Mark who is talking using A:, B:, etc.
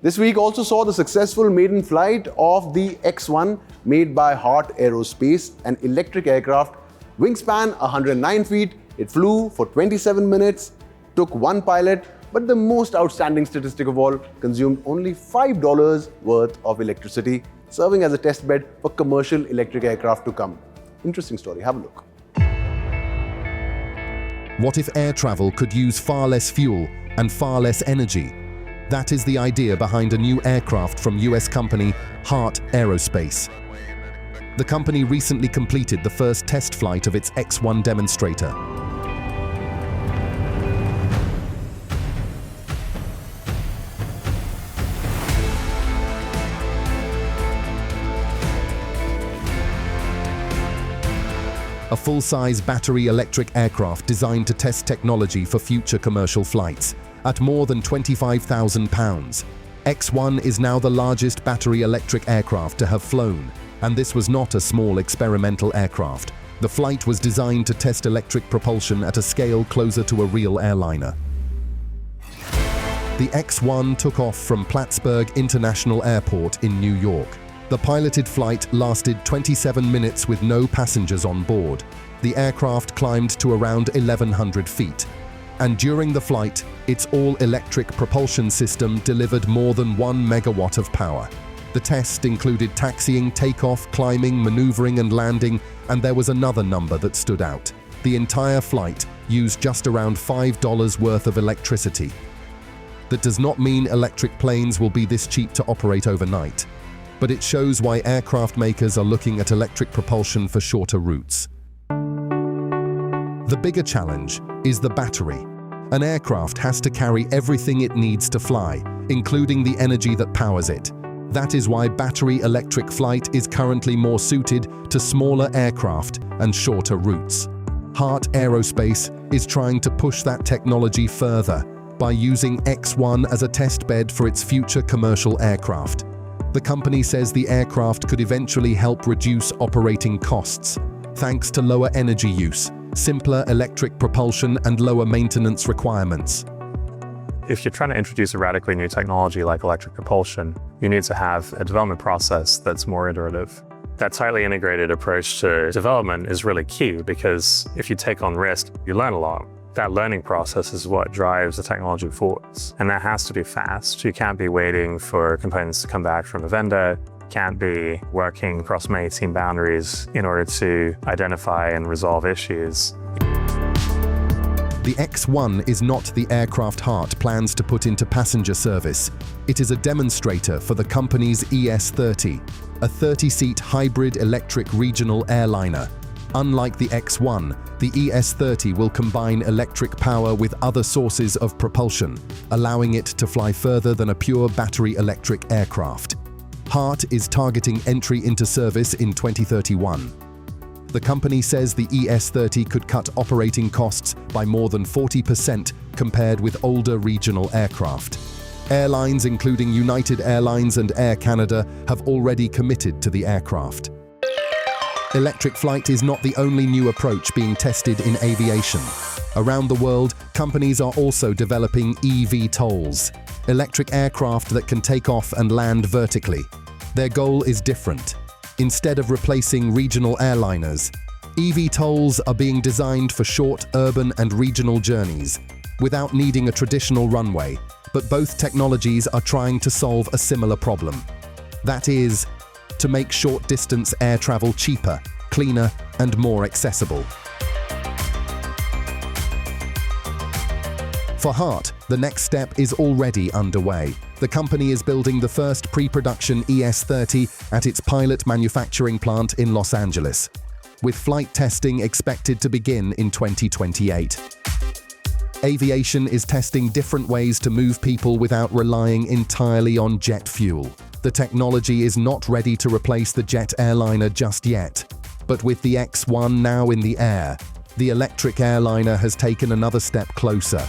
A: This week also saw the successful maiden flight of the X1 made by Heart Aerospace, an electric aircraft, wingspan 109 feet. It flew for 27 minutes, took one pilot, but the most outstanding statistic of all, consumed only $5 worth of electricity, serving as a test bed for commercial electric aircraft to come. Interesting story, have a look.
B: What if air travel could use far less fuel and far less energy? That is the idea behind a new aircraft from US company Heart Aerospace. The company recently completed the first test flight of its X1 demonstrator. A full-size battery electric aircraft designed to test technology for future commercial flights. At more than £25,000, X1 is now the largest battery electric aircraft to have flown, and this was not a small experimental aircraft. The flight was designed to test electric propulsion at a scale closer to a real airliner. The X1 took off from Plattsburgh International Airport in New York. The piloted flight lasted 27 minutes with no passengers on board. The aircraft climbed to around 1,100 feet. And during the flight, its all-electric propulsion system delivered more than 1 megawatt of power. The test included taxiing, takeoff, climbing, maneuvering and landing, and there was another number that stood out. The entire flight used just around $5 worth of electricity. That does not mean electric planes will be this cheap to operate overnight, but it shows why aircraft makers are looking at electric propulsion for shorter routes. The bigger challenge is the battery. An aircraft has to carry everything it needs to fly, including the energy that powers it. That is why battery electric flight is currently more suited to smaller aircraft and shorter routes. Heart Aerospace is trying to push that technology further by using X1 as a test bed for its future commercial aircraft. The company says the aircraft could eventually help reduce operating costs, thanks to lower energy use, simpler electric propulsion and lower maintenance requirements.
C: If you're trying to introduce a radically new technology like electric propulsion, you need to have a development process that's more iterative. That tightly integrated approach to development is really key because if you take on risk, you learn a lot. That learning process is what drives the technology forwards. And that has to be fast. You can't be waiting for components to come back from a vendor. Can't be working across many team boundaries in order to identify and resolve issues.
B: The X1 is not the aircraft Heart plans to put into passenger service. It is a demonstrator for the company's ES30, a 30-seat hybrid electric regional airliner. Unlike the X1, the ES30 will combine electric power with other sources of propulsion, allowing it to fly further than a pure battery electric aircraft. Heart is targeting entry into service in 2031. The company says the ES30 could cut operating costs by more than 40% compared with older regional aircraft. Airlines including United Airlines and Air Canada have already committed to the aircraft. Electric flight is not the only new approach being tested in aviation. Around the world, companies are also developing eVTOLs, electric aircraft that can take off and land vertically. Their goal is different. Instead of replacing regional airliners, eVTOLs are being designed for short urban and regional journeys, without needing a traditional runway, but both technologies are trying to solve a similar problem. That is, to make short-distance air travel cheaper, cleaner, and more accessible. For Heart, the next step is already underway. The company is building the first pre-production ES30 at its pilot manufacturing plant in Los Angeles, with flight testing expected to begin in 2028. Aviation is testing different ways to move people without relying entirely on jet fuel. The technology is not ready to replace the jet airliner just yet, but with the X1 now in the air, the electric airliner has taken another step closer.